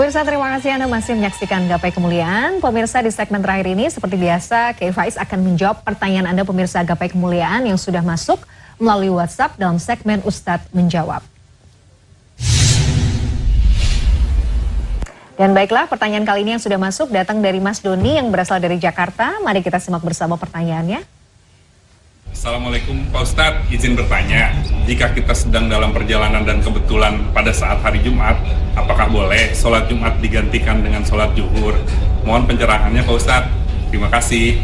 Pemirsa, terima kasih Anda masih menyaksikan Gapai Kemuliaan. Pemirsa, di segmen terakhir ini seperti biasa, Kiai Faiz akan menjawab pertanyaan Anda pemirsa Gapai Kemuliaan yang sudah masuk melalui WhatsApp dalam segmen Ustadz Menjawab. Dan baiklah, pertanyaan kali ini yang sudah masuk datang dari Mas Doni yang berasal dari Jakarta. Mari kita simak bersama pertanyaannya. Assalamualaikum Pak Ustadz, izin bertanya, jika kita sedang dalam perjalanan dan kebetulan pada saat hari Jumat, apakah boleh sholat Jumat digantikan dengan sholat zuhur? Mohon pencerahannya Pak Ustadz, terima kasih.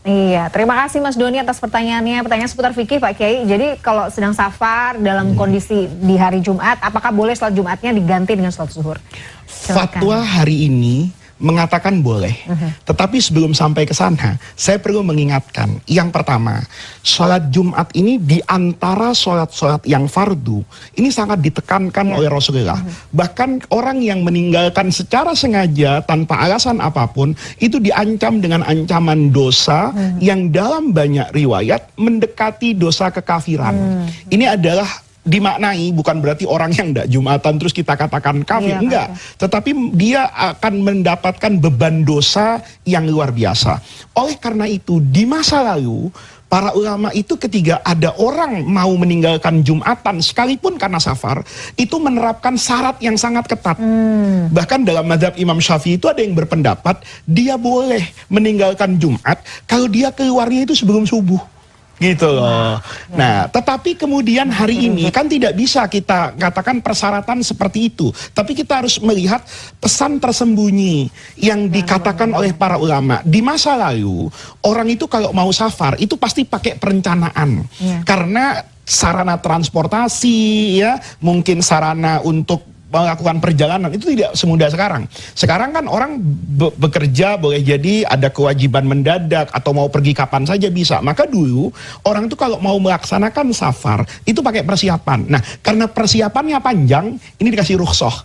Iya, terima kasih Mas Doni atas pertanyaannya. Pertanyaan seputar fikih Pak Kiai. Jadi kalau sedang safar dalam kondisi di hari Jumat, apakah boleh sholat Jumatnya diganti dengan sholat zuhur? Fatwa hari ini mengatakan boleh, tetapi sebelum sampai ke sana, saya perlu mengingatkan. Yang pertama, sholat Jumat ini di antara sholat-sholat yang fardu, ini sangat ditekankan oleh Rasulullah. Bahkan orang yang meninggalkan secara sengaja tanpa alasan apapun, itu diancam dengan ancaman dosa yang dalam banyak riwayat mendekati dosa kekafiran. Ini adalah dimaknai bukan berarti orang yang tidak Jumatan terus kita katakan kafir, enggak. Tetapi dia akan mendapatkan beban dosa yang luar biasa. Oleh karena itu di masa lalu para ulama itu ketika ada orang mau meninggalkan Jumatan sekalipun karena safar, itu menerapkan syarat yang sangat ketat. Bahkan dalam mazhab Imam Syafi'i itu ada yang berpendapat dia boleh meninggalkan Jumat kalau dia keluarnya itu sebelum subuh. Gitu loh. Nah, tetapi kemudian hari ini kan tidak bisa kita katakan persyaratan seperti itu. Tapi kita harus melihat pesan tersembunyi yang dikatakan oleh para ulama. Di masa lalu, orang itu kalau mau safar itu pasti pakai perencanaan. Karena sarana transportasi ya, mungkin sarana untuk melakukan perjalanan itu tidak semudah sekarang. Sekarang kan orang bekerja boleh jadi ada kewajiban mendadak atau mau pergi kapan saja bisa. Maka dulu orang itu kalau mau melaksanakan safar itu pakai persiapan. Nah, karena persiapannya panjang, ini dikasih rukhsah.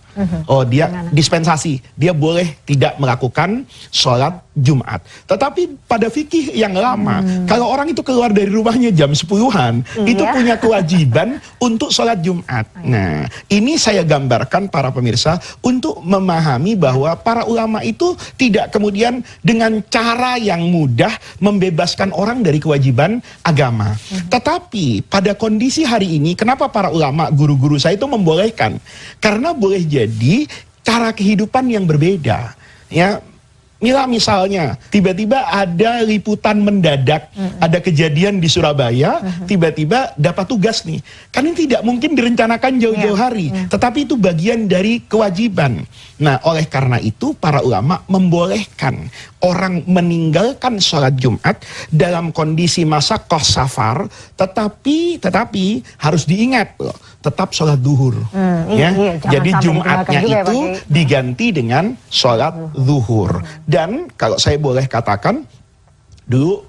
Oh, dia dispensasi. Dia boleh tidak melakukan sholat Jumat. Tetapi pada fikih yang lama, kalau orang itu keluar dari rumahnya jam 10-an, itu punya kewajiban untuk sholat Jumat. Nah, ini saya gambarkan para pemirsa untuk memahami bahwa para ulama itu tidak kemudian dengan cara yang mudah membebaskan orang dari kewajiban agama. Tetapi pada kondisi hari ini, kenapa para ulama, guru-guru saya itu membolehkan? Karena boleh jadi cara kehidupan yang berbeda. Ya, Mila misalnya, tiba-tiba ada liputan mendadak, ada kejadian di Surabaya, tiba-tiba dapat tugas nih. Kan ini tidak mungkin direncanakan jauh-jauh hari, tetapi itu bagian dari kewajiban. Nah, oleh karena itu para ulama membolehkan orang meninggalkan sholat Jumat dalam kondisi masa safar, tetapi harus diingat loh, tetap sholat duhur. Jadi Jumatnya itu diganti dengan sholat zuhur. Dan kalau saya boleh katakan, dulu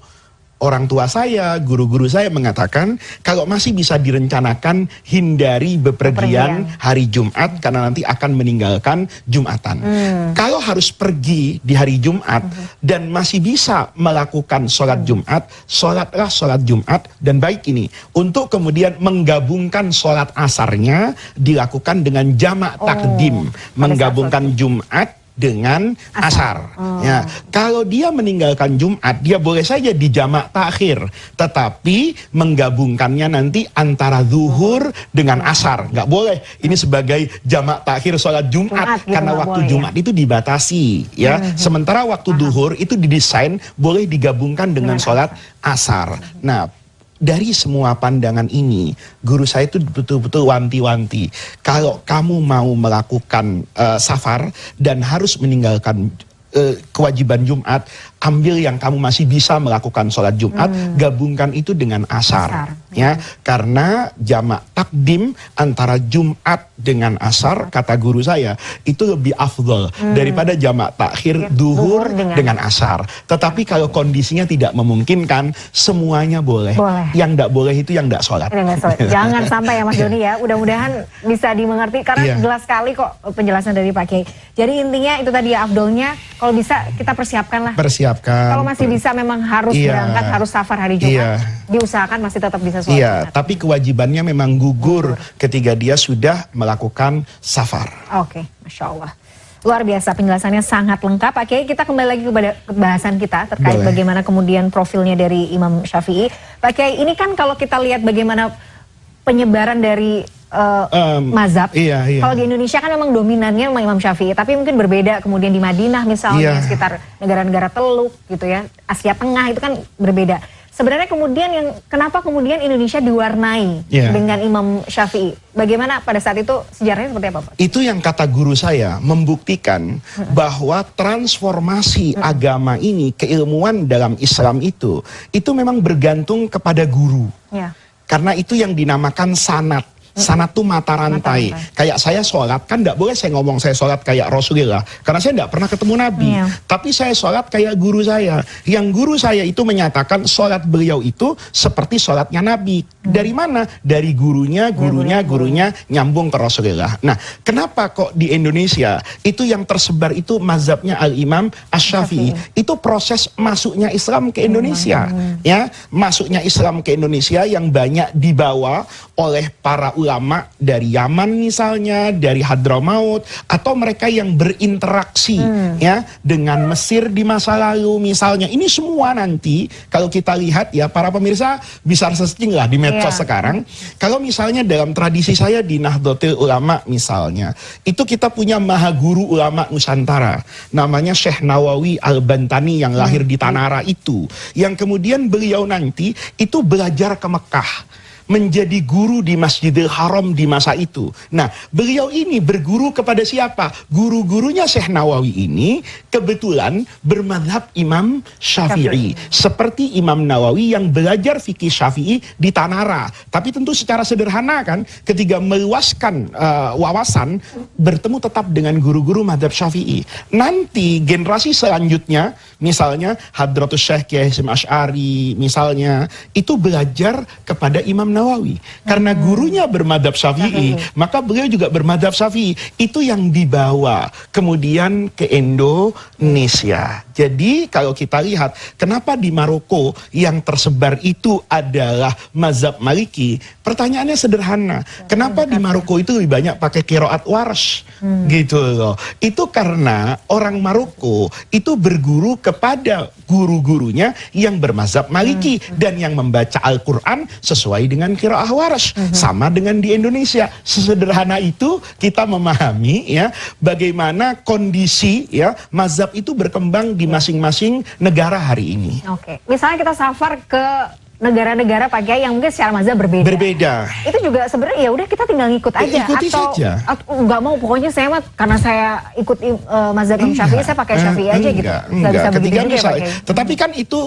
orang tua saya, guru-guru saya mengatakan, kalau masih bisa direncanakan, hindari bepergian hari Jumat, karena nanti akan meninggalkan Jumatan. Kalau harus pergi di hari Jumat, dan masih bisa melakukan sholat Jumat, sholatlah sholat Jumat, dan baik ini, untuk kemudian menggabungkan sholat asarnya, dilakukan dengan jamak takdim, menggabungkan Jumat dengan asar. Ya, kalau dia meninggalkan Jumat, dia boleh saja di jamak takhir, tetapi menggabungkannya nanti antara zuhur dengan asar. Nggak boleh ini sebagai jamak takhir sholat Jumat, karena waktu Jumat itu dibatasi. Ya, sementara waktu zuhur itu didesain boleh digabungkan dengan sholat asar. Nah, dari semua pandangan ini, guru saya itu betul-betul wanti-wanti. Kalau kamu mau melakukan safar dan harus meninggalkan kewajiban Jumat, ambil yang kamu masih bisa melakukan sholat Jumat, gabungkan itu dengan asar. Ya, karena jamak takdim antara Jumat dengan asar, kata guru saya, itu lebih afdol daripada jamak takhir duhur dengan asar. Tetapi kalau kondisinya tidak memungkinkan, semuanya boleh. Yang tidak boleh itu yang tidak sholat. Jangan sampai ya Mas Doni ya, mudah-mudahan bisa dimengerti, karena jelas sekali kok penjelasan dari Pak Kiai. Jadi intinya itu tadi ya, afdolnya kalau bisa kita persiapkan lah. Kalau masih bisa memang harus berangkat, harus safar hari Jumat, diusahakan masih tetap bisa sholat Jumat. Tapi kewajibannya memang gugur ketika dia sudah melakukan safar. Oke, Masya Allah. Luar biasa, penjelasannya sangat lengkap. Pak Kiai, kita kembali lagi kepada bahasan kita terkait bagaimana kemudian profilnya dari Imam Syafi'i. Pak Kiai, ini kan kalau kita lihat bagaimana penyebaran dari mazhab. Kalau di Indonesia kan memang dominannya Imam Syafi'i, tapi mungkin berbeda kemudian di Madinah misalnya, sekitar negara-negara Teluk gitu ya, Asia Tengah itu kan berbeda. Sebenarnya kemudian kenapa kemudian Indonesia diwarnai dengan Imam Syafi'i? Bagaimana pada saat itu sejarahnya seperti apa, Pak? Itu yang kata guru saya membuktikan bahwa transformasi agama ini, keilmuan dalam Islam itu memang bergantung kepada guru. Karena itu yang dinamakan sanad. Sanad tuh mata rantai. Kayak saya sholat, kan tidak boleh saya ngomong saya sholat kayak Rasulullah, karena saya tidak pernah ketemu Nabi. Tapi saya sholat kayak guru saya. Yang guru saya itu menyatakan sholat beliau itu seperti sholatnya Nabi. Dari mana? Dari gurunya nyambung ke Rasulullah. Nah, kenapa kok di Indonesia itu yang tersebar itu mazhabnya Al-Imam Asy-Syafi'i? Itu proses masuknya Islam ke Indonesia. Ya, masuknya Islam ke Indonesia yang banyak dibawa oleh para ulama dari Yaman misalnya, dari Hadramaut, atau mereka yang berinteraksi ya dengan Mesir di masa lalu misalnya. Ini semua nanti kalau kita lihat ya, para pemirsa bisa searching lah di medsos sekarang. Kalau misalnya dalam tradisi saya di Nahdlatul Ulama misalnya, itu kita punya maha guru ulama Nusantara, namanya Syekh Nawawi Al-Bantani yang lahir di Tanara itu, yang kemudian beliau nanti itu belajar ke Mekah, menjadi guru di Masjidil Haram di masa itu. Nah, beliau ini berguru kepada siapa? Guru-gurunya Syekh Nawawi ini kebetulan bermadhab Imam Syafi'i. Seperti Imam Nawawi yang belajar fikih Syafi'i di Tanara. Tapi tentu secara sederhana kan, ketika meluaskan wawasan, bertemu tetap dengan guru-guru madhab Syafi'i. Nanti generasi selanjutnya, misalnya Hadratus Syekh Kiai Hasyim Asy'ari misalnya, itu belajar kepada Imam Nawawi. Karena gurunya bermadhab Syafi'i, maka beliau juga bermadhab Syafi'i. Itu yang dibawa kemudian ke Indonesia. Jadi kalau kita lihat, kenapa di Maroko yang tersebar itu adalah mazhab Maliki? Pertanyaannya sederhana. Kenapa di Maroko itu lebih banyak pakai qiraat Warsh? Gitu loh. Itu karena orang Maroko itu berguru kepada guru-gurunya yang bermazhab Maliki dan yang membaca Al-Quran sesuai dengan qiraah Warsh. Sama dengan di Indonesia. Sesederhana itu kita memahami ya bagaimana kondisi ya mazhab itu berkembang di masing-masing negara hari ini. Oke. Misalnya kita safar ke negara-negara Pak Kiai yang mungkin secara mazhab berbeda. Itu juga sebenarnya ya udah kita tinggal ngikut aja, ikuti saja. Atau nggak mau, pokoknya saya mah karena saya ikut mazhab Imam Syafi'i, saya pakai Syafi'i aja gitu. Nggak bisa begitu juga ya Pak Kiai. Tetapi kan itu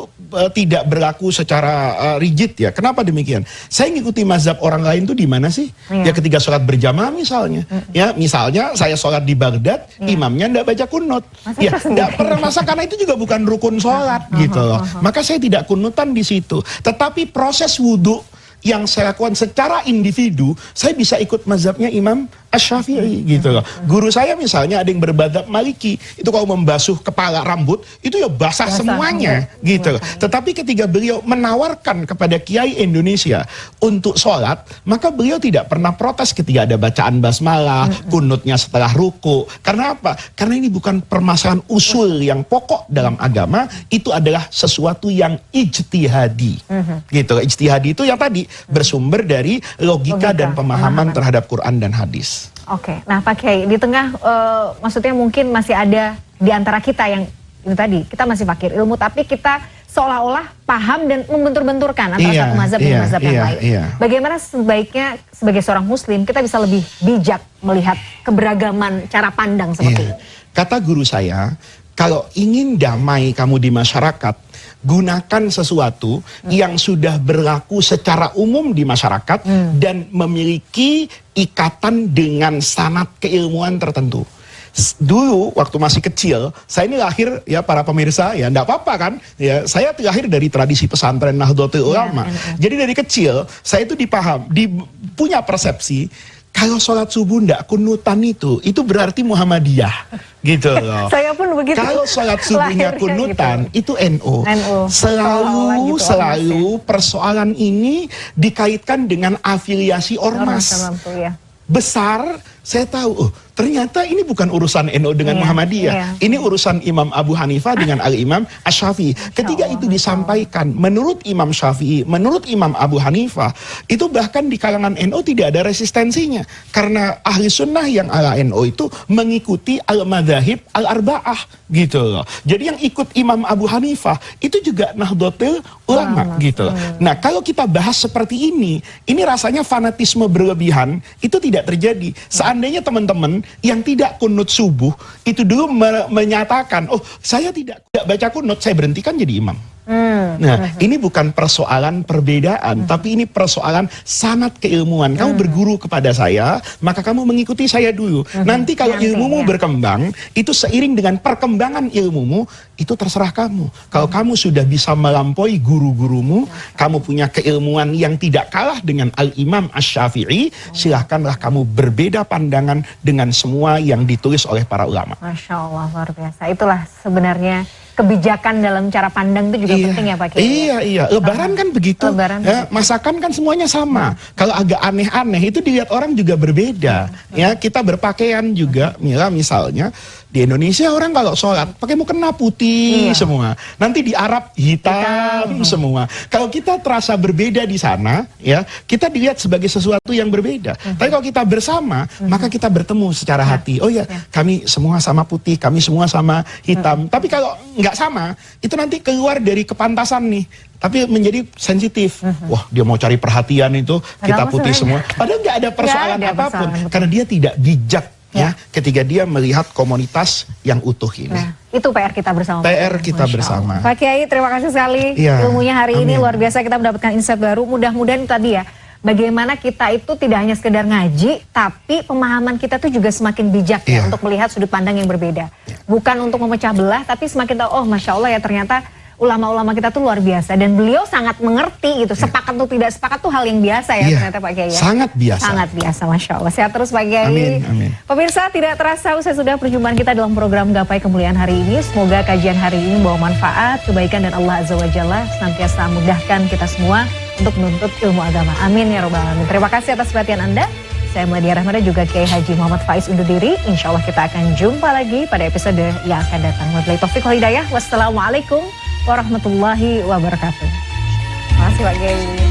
tidak berlaku secara rigid ya. Kenapa demikian? Saya ngikuti mazhab orang lain tuh di mana sih? Ya ketika sholat berjamaah misalnya. Ya misalnya saya sholat di Baghdad, imamnya nggak baca kunut. Ya nggak pernah masa, karena itu juga bukan rukun sholat gitu loh. Maka saya tidak kunutan di situ. Tapi proses wudhu yang saya lakukan secara individu, saya bisa ikut mazhabnya Imam Asy-Syafi'i gitu loh. Guru saya misalnya ada yang bermadhab Maliki, itu kalau membasuh kepala rambut itu ya basah semuanya gitu loh. Tetapi ketika beliau menawarkan kepada kiai Indonesia untuk sholat, maka beliau tidak pernah protes ketika ada bacaan basmalah, kunutnya setelah ruku. Karena apa? Karena ini bukan permasalahan usul yang pokok dalam agama, itu adalah sesuatu yang ijtihadi. Gitu. Ijtihadi itu yang tadi bersumber dari logika dan pemahaman terhadap Quran dan hadis. Oke, nah Pak Kiai, di tengah maksudnya mungkin masih ada di antara kita yang itu tadi, kita masih fakir ilmu, tapi kita seolah-olah paham dan membentur-benturkan antara satu mazhab dan mazhab yang lain. Bagaimana sebaiknya sebagai seorang muslim kita bisa lebih bijak melihat keberagaman cara pandang seperti ini? Kata guru saya, kalau ingin damai kamu di masyarakat, gunakan sesuatu yang sudah berlaku secara umum di masyarakat dan memiliki ikatan dengan sanad keilmuan tertentu. Dulu waktu masih kecil, saya ini lahir ya para pemirsa ya enggak apa-apa kan ya, saya lahir dari tradisi pesantren Nahdlatul Ulama. Jadi dari kecil saya itu punya persepsi kalau sholat subuh ndak kunutan itu berarti Muhammadiyah gitu loh. Saya pun begitu. Kalau sholat subuhnya kunutan gitu. Itu NU. Selalu persoalan ini dikaitkan dengan afiliasi ormas. Besar saya tahu, ternyata ini bukan urusan NU dengan Muhammadiyah. Ini urusan Imam Abu Hanifah dengan Al-Imam Asy-Syafi'i. Ketika itu disampaikan, menurut Imam Syafi'i, menurut Imam Abu Hanifah, itu bahkan di kalangan NU tidak ada resistensinya. Karena ahli sunnah yang ala NU itu mengikuti al-madzahib al-arba'ah gitu loh. Jadi yang ikut Imam Abu Hanifah itu juga Nahdlatul Ulama gitu loh. Nah, kalau kita bahas seperti ini rasanya fanatisme berlebihan itu tidak terjadi. Seandainya teman-teman yang tidak kunut subuh itu dulu menyatakan, oh saya tidak baca kunut, saya berhentikan jadi imam. Nah, ini bukan persoalan perbedaan, tapi ini persoalan sanad keilmuan. Kamu berguru kepada saya, maka kamu mengikuti saya dulu. Nanti kalau ilmumu berkembang, itu seiring dengan perkembangan ilmumu, itu terserah kamu. Kalau kamu sudah bisa melampaui guru-gurumu, kamu punya keilmuan yang tidak kalah dengan Al-Imam Asy-Syafi'i, silahkanlah kamu berbeda pandangan dengan semua yang ditulis oleh para ulama. Masya Allah, luar biasa. Itulah sebenarnya kebijakan dalam cara pandang itu juga penting ya Pak Kiai. Iya. Lebaran kan begitu. Masakan kan semuanya sama. Kalau agak aneh-aneh itu dilihat orang juga berbeda. Ya, kita berpakaian juga, Mila misalnya di Indonesia orang kalau sholat pakai mukena putih semua. Nanti di Arab hitam semua. Kalau kita terasa berbeda di sana, ya kita dilihat sebagai sesuatu yang berbeda. Tapi kalau kita bersama, maka kita bertemu secara hati. Oh ya, kami semua sama putih, kami semua sama hitam. Tapi kalau nggak sama, itu nanti keluar dari kepantasan nih. Tapi menjadi sensitif. Wah, dia mau cari perhatian itu, kita putih semua. Padahal nggak ada persoalan apapun. Karena dia tidak bijak. Ya, ketika dia melihat komunitas yang utuh ini. Nah, itu PR kita bersama. PR kita bersama. Pak Kiai, terima kasih sekali ilmunya hari ini luar biasa, kita mendapatkan insight baru. Mudah-mudahan tadi ya, bagaimana kita itu tidak hanya sekedar ngaji, tapi pemahaman kita tuh juga semakin bijak ya untuk melihat sudut pandang yang berbeda. Bukan untuk memecah belah, tapi semakin tahu, oh Masya Allah ya ternyata ulama-ulama kita tuh luar biasa, dan beliau sangat mengerti gitu. Sepakat atau tidak sepakat tuh hal yang biasa ya ternyata Pak Kiai ya. Sangat biasa. Sangat biasa, Masya Allah. Sehat terus Pak Kiai. Amin. Pemirsa, tidak terasa usai sudah perjumpaan kita dalam program Gapai Kemuliaan hari ini. Semoga kajian hari ini membawa manfaat, kebaikan, dan Allah Azza wa Jalla senantiasa mudahkan kita semua untuk menuntut ilmu agama. Amin ya Rabbal Alamin. Terima kasih atas perhatian Anda. Saya Meladia Rahmada, juga Kiai Haji Muhammad Faiz undur diri. Insya Allah kita akan jumpa lagi pada episode yang akan datang. Wabillahi taufiq wal hidayah. Wassalamualaikum warahmatullahi wabarakatuh. Terima kasih Pak Kiai.